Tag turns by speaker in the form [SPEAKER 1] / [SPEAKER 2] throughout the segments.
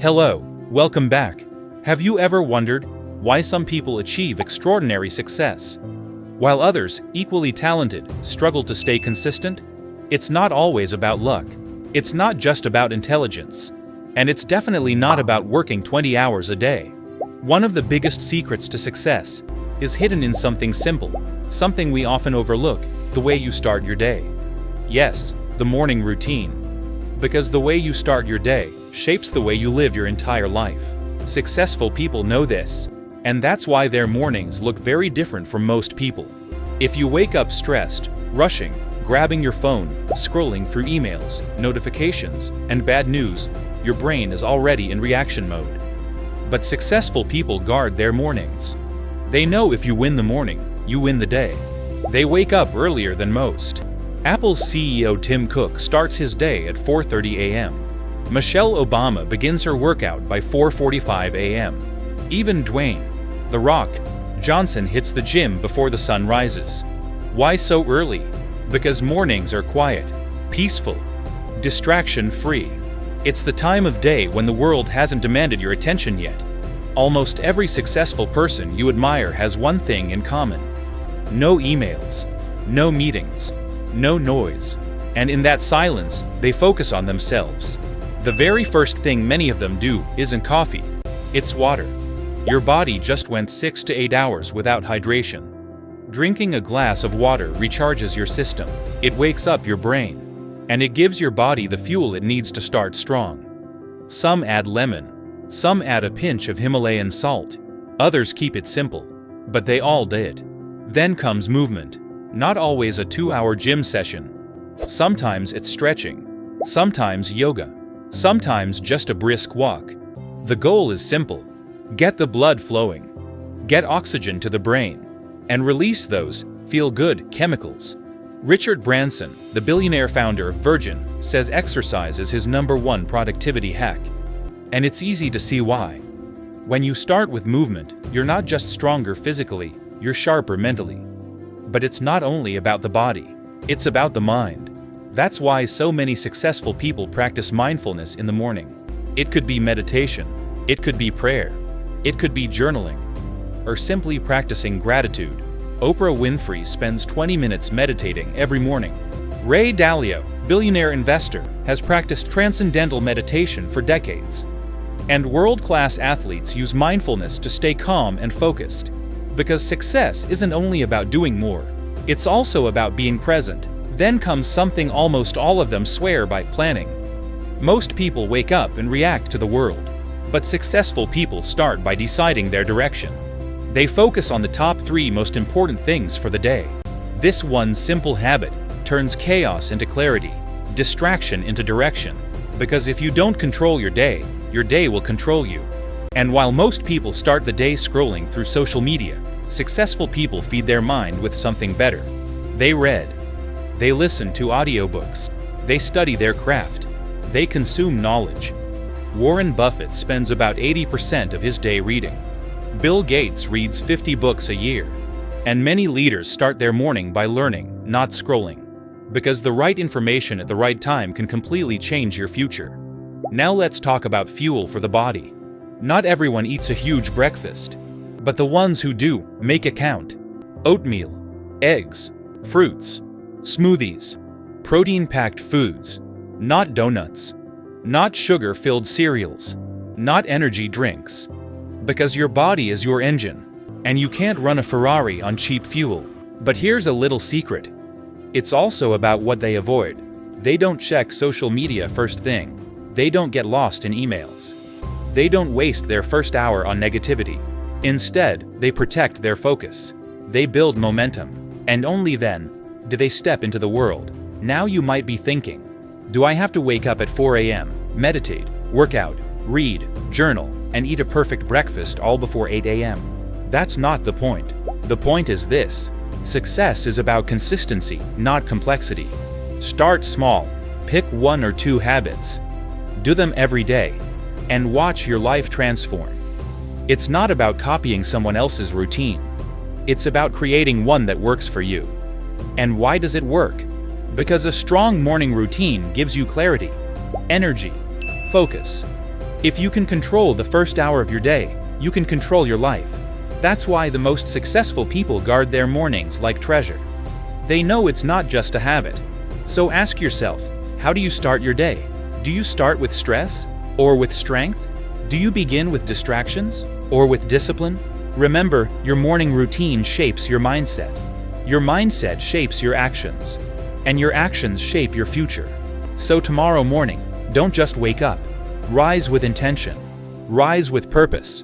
[SPEAKER 1] Hello, welcome back. Have you ever wondered why some people achieve extraordinary success, while others, equally talented, struggle to stay consistent? It's not always about luck. It's not just about intelligence. And it's definitely not about working 20 hours a day. One of the biggest secrets to success is hidden in something simple, something we often overlook: the way you start your day. Yes, the morning routine. Because the way you start your day shapes the way you live your entire life. Successful people know this, and that's why their mornings look very different from most people. If you wake up stressed, rushing, grabbing your phone, scrolling through emails, notifications, and bad news, your brain is already in reaction mode. But successful people guard their mornings. They know if you win the morning, you win the day. They wake up earlier than most. Apple's CEO Tim Cook starts his day at 4:30 a.m. Michelle Obama begins her workout by 4:45 a.m. Even Dwayne "The Rock" Johnson hits the gym before the sun rises. Why so early? Because mornings are quiet, peaceful, distraction-free. It's the time of day when the world hasn't demanded your attention yet. Almost every successful person you admire has one thing in common: no emails, no meetings, no noise. And in that silence, they focus on themselves. The very first thing many of them do isn't coffee, it's water. Your body just went 6 to 8 hours without hydration. Drinking a glass of water recharges your system, it wakes up your brain, and it gives your body the fuel it needs to start strong. Some add lemon, some add a pinch of Himalayan salt, others keep it simple, but they all did. Then comes movement. Not always a 2-hour gym session. Sometimes it's stretching, sometimes yoga, sometimes just a brisk walk. The goal is simple: get the blood flowing, get oxygen to the brain, and release those feel-good chemicals. Richard Branson, the billionaire founder of Virgin, says exercise is his #1 productivity hack. And it's easy to see why. When you start with movement, you're not just stronger physically, you're sharper mentally. But it's not only about the body, it's about the mind. That's why so many successful people practice mindfulness in the morning. It could be meditation, it could be prayer, it could be journaling, or simply practicing gratitude. Oprah Winfrey spends 20 minutes meditating every morning. Ray Dalio, billionaire investor, has practiced transcendental meditation for decades. And world-class athletes use mindfulness to stay calm and focused. Because success isn't only about doing more, it's also about being present. Then comes something almost all of them swear by: planning. Most people wake up and react to the world, but successful people start by deciding their direction. They focus on the top 3 most important things for the day. This one simple habit turns chaos into clarity, distraction into direction. Because if you don't control your day will control you. And while most people start the day scrolling through social media, successful people feed their mind with something better. They read. They listen to audiobooks. They study their craft. They consume knowledge. Warren Buffett spends about 80% of his day reading. Bill Gates reads 50 books a year. And many leaders start their morning by learning, not scrolling. Because the right information at the right time can completely change your future. Now let's talk about fuel for the body. Not everyone eats a huge breakfast, but the ones who do make it count. Oatmeal, eggs, fruits, smoothies, protein-packed foods, not donuts, not sugar-filled cereals, not energy drinks. Because your body is your engine, and you can't run a Ferrari on cheap fuel. But here's a little secret. It's also about what they avoid. They don't check social media first thing. They don't get lost in emails. They don't waste their first hour on negativity. Instead, they protect their focus. They build momentum. And only then do they step into the world. Now you might be thinking, do I have to wake up at 4 a.m., meditate, work out, read, journal, and eat a perfect breakfast all before 8 a.m.? That's not the point. The point is this: success is about consistency, not complexity. Start small. Pick 1 or 2 habits. Do them every day, and watch your life transform. It's not about copying someone else's routine. It's about creating one that works for you. And why does it work? Because a strong morning routine gives you clarity, energy, focus, If you can control the first hour of your day, you can control your life. That's why the most successful people guard their mornings like treasure. They know it's not just a habit. So ask yourself, how do you start your day? Do you start with stress or with strength? Do you begin with distractions or with discipline? Remember, your morning routine shapes your mindset. Your mindset shapes your actions, and your actions shape your future. So tomorrow morning, don't just wake up. Rise with intention, rise with purpose,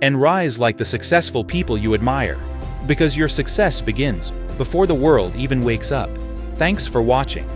[SPEAKER 1] and rise like the successful people you admire, because your success begins before the world even wakes up. Thanks for watching.